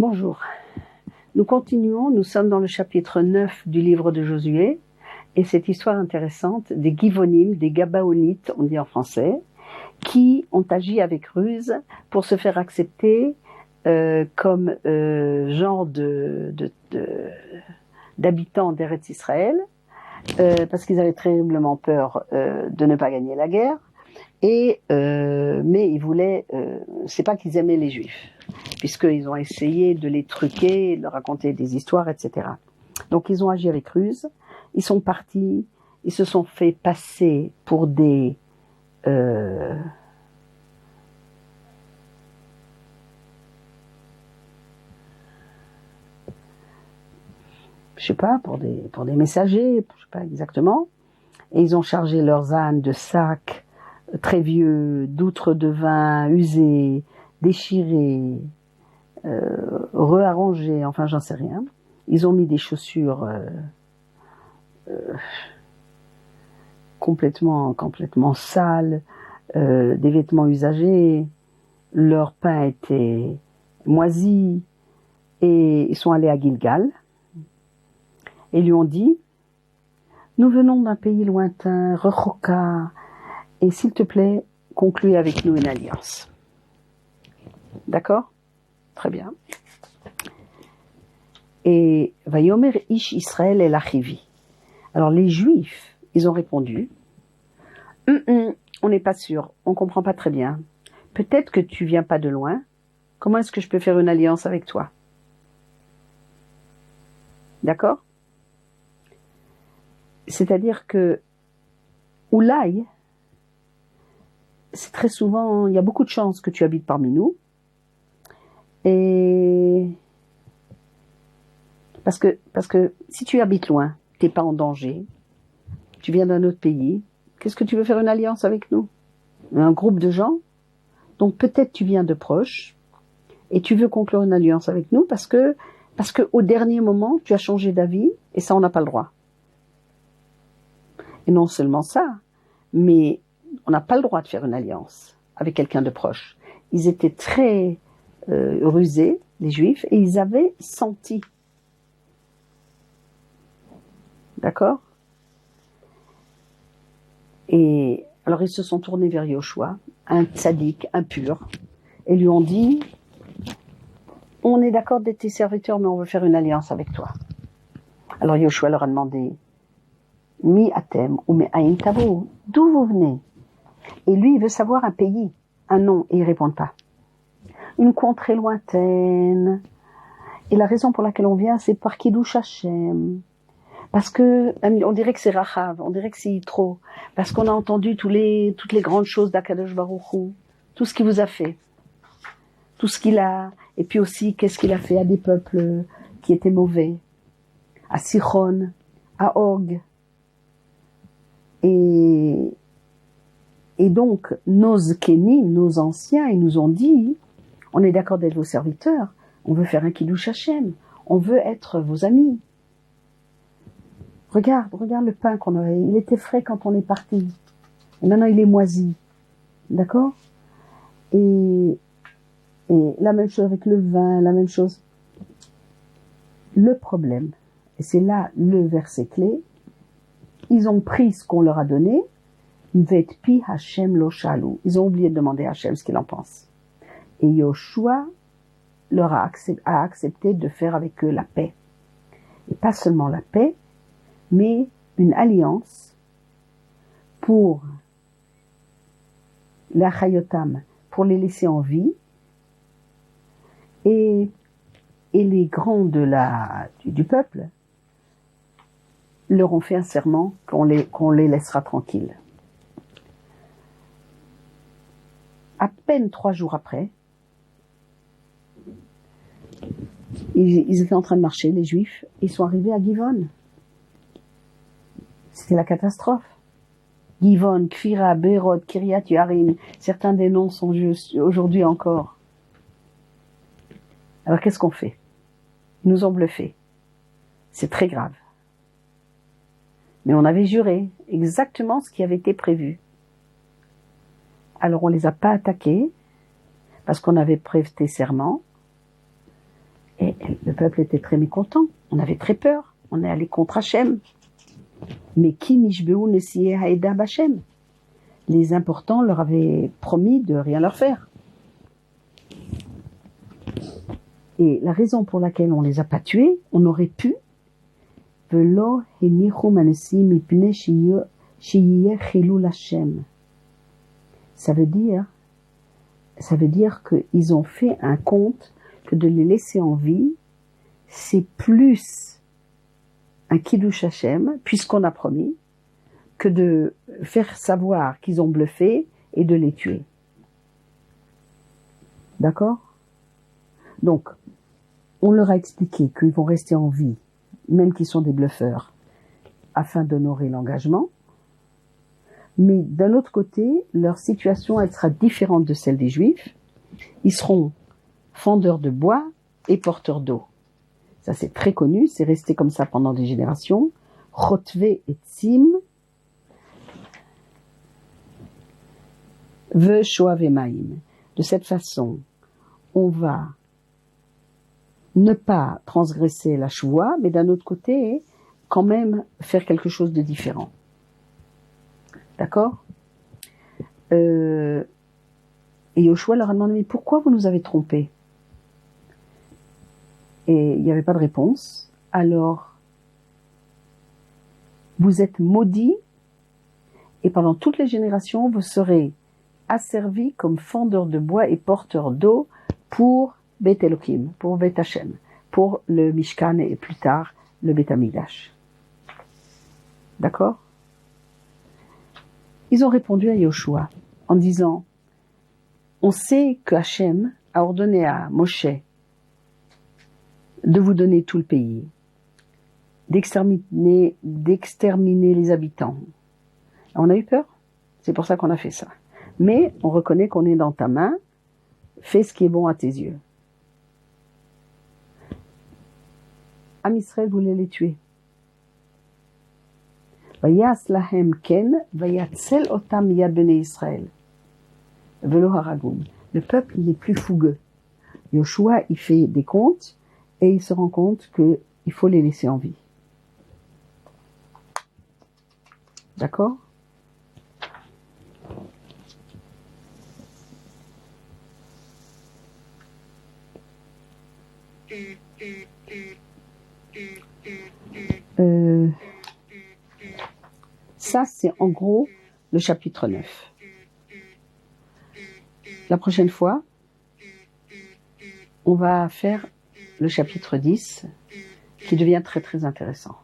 Bonjour. Nous continuons, nous sommes dans le chapitre 9 du livre de Josué, et cette histoire intéressante des Givonim, des Gabaonites, on dit en français, qui ont agi avec ruse pour se faire accepter comme genre d'habitants d'Eretz Israël, parce qu'ils avaient terriblement peur de ne pas gagner la guerre, mais ils voulaient, c'est pas qu'ils aimaient les Juifs, puisqu'ils ont essayé de les truquer, de leur raconter des histoires, etc. Donc ils ont agi avec ruse, ils sont partis, ils se sont fait passer pour des je sais pas, pour des messagers, je sais pas exactement, et ils ont chargé leurs ânes de sacs très vieux, d'outres de vin usés, déchirés, rearrangés, enfin j'en sais rien. Ils ont mis des chaussures complètement sales, des vêtements usagés, leur pain était moisi, et ils sont allés à Gilgal, et lui ont dit, nous venons d'un pays lointain, Rechoka, et s'il te plaît, conclue avec nous une alliance. D'accord ? Très bien. Et Vayomer Ish Israël el Achivi. Alors les Juifs, ils ont répondu, on n'est pas sûr, on comprend pas très bien. Peut-être que tu viens pas de loin. Comment est-ce que je peux faire une alliance avec toi ? D'accord ? C'est-à-dire que Oulaï, c'est très souvent, il y a beaucoup de chances que tu habites parmi nous. Et parce que si tu habites loin, t'es pas en danger, tu viens d'un autre pays, qu'est-ce que tu veux faire une alliance avec nous ? Un groupe de gens ? Donc peut-être tu viens de proche et tu veux conclure une alliance avec nous parce que au dernier moment tu as changé d'avis et ça on n'a pas le droit. Et non seulement ça, mais on n'a pas le droit de faire une alliance avec quelqu'un de proche. Ils étaient très rusés, les Juifs, et ils avaient senti. D'accord ? Et alors ils se sont tournés vers Yoshua, un tzaddik impur, et lui ont dit, on est d'accord d'être tes serviteurs, mais on veut faire une alliance avec toi. Alors Yoshua leur a demandé, Mi atem ou me aïn tavo, d'où vous venez ? Et lui, il veut savoir un pays, un nom, et ils répondent pas. Une contrée lointaine. Et la raison pour laquelle on vient, c'est par Kiddush Hashem. Parce que, on dirait que c'est Rachav, on dirait que c'est Yitro. Parce qu'on a entendu toutes les grandes choses d'Akadosh Baruch Hu, tout ce qu'il vous a fait. Tout ce qu'il a, et puis aussi, qu'est-ce qu'il a fait à des peuples qui étaient mauvais. À Sichon, à Og. Et donc, nos Zkenim, nos anciens, ils nous ont dit, on est d'accord d'être vos serviteurs, on veut faire un Kiddush Hashem, on veut être vos amis. Regarde le pain qu'on avait, il était frais quand on est parti. Et maintenant il est moisi. D'accord ? Et la même chose avec le vin, la même chose. Le problème, et c'est là le verset clé, ils ont pris ce qu'on leur a donné, Vetpi Hashem lo shalu. Ils ont oublié de demander à Hashem ce qu'il en pense. Et Yoshua leur a accepté de faire avec eux la paix. Et pas seulement la paix, mais une alliance pour la chayotam, pour les laisser en vie, et les grands du peuple leur ont fait un serment qu'on les laissera tranquilles. À peine 3 jours après, ils étaient en train de marcher, les Juifs, ils sont arrivés à Givon. C'était la catastrophe. Givon, Kfira, Be'erot, Kiryat Yarim, certains des noms sont justes aujourd'hui encore. Alors qu'est-ce qu'on fait ? Ils nous ont bluffés. C'est très grave. Mais on avait juré exactement ce qui avait été prévu. Alors on les a pas attaqués, parce qu'on avait prêté serment, peuple était très mécontent. On avait très peur. On est allé contre Hachem. Mais qui nishbeu nesiye haïda b'Hachem? Les importants leur avaient promis de rien leur faire. Et la raison pour laquelle on les a pas tués, on aurait pu. Velo henichu manesi mipnei sheyeh chilul Hashem. Ça veut dire qu'ils ont fait un compte que de les laisser en vie, c'est plus un kiddush Hashem, puisqu'on a promis, que de faire savoir qu'ils ont bluffé et de les tuer. D'accord? Donc, on leur a expliqué qu'ils vont rester en vie, même qu'ils sont des bluffeurs, afin d'honorer l'engagement. Mais d'un autre côté, leur situation, elle sera différente de celle des Juifs. Ils seront fendeurs de bois et porteurs d'eau. Ça, c'est très connu, c'est resté comme ça pendant des générations. Chotve etzim, ve shoave maim. De cette façon, on va ne pas transgresser la choua, mais d'un autre côté, quand même faire quelque chose de différent. D'accord? Et Yoshua leur a demandé, mais pourquoi vous nous avez trompés? Et il n'y avait pas de réponse. Alors, vous êtes maudits, et pendant toutes les générations, vous serez asservis comme fendeurs de bois et porteurs d'eau pour Beth Elohim, pour Beth Hashem, pour le Mishkan et plus tard le Beth Amikdash. D'accord? Ils ont répondu à Yoshua en disant, on sait que Hashem a ordonné à Moshe de vous donner tout le pays, d'exterminer les habitants. On a eu peur, c'est pour ça qu'on a fait ça. Mais on reconnaît qu'on est dans ta main, fais ce qui est bon à tes yeux. Am Israël voulait les tuer. Vayas lahem ken, vayatzel otam yad bnei Israël. Velo haragum. Le peuple, il est plus fougueux. Yoshua, il fait des comptes et il se rend compte qu'il faut les laisser en vie. D'accord? Ça, c'est en gros le chapitre 9. La prochaine fois, on va faire le chapitre 10, qui devient très très intéressant.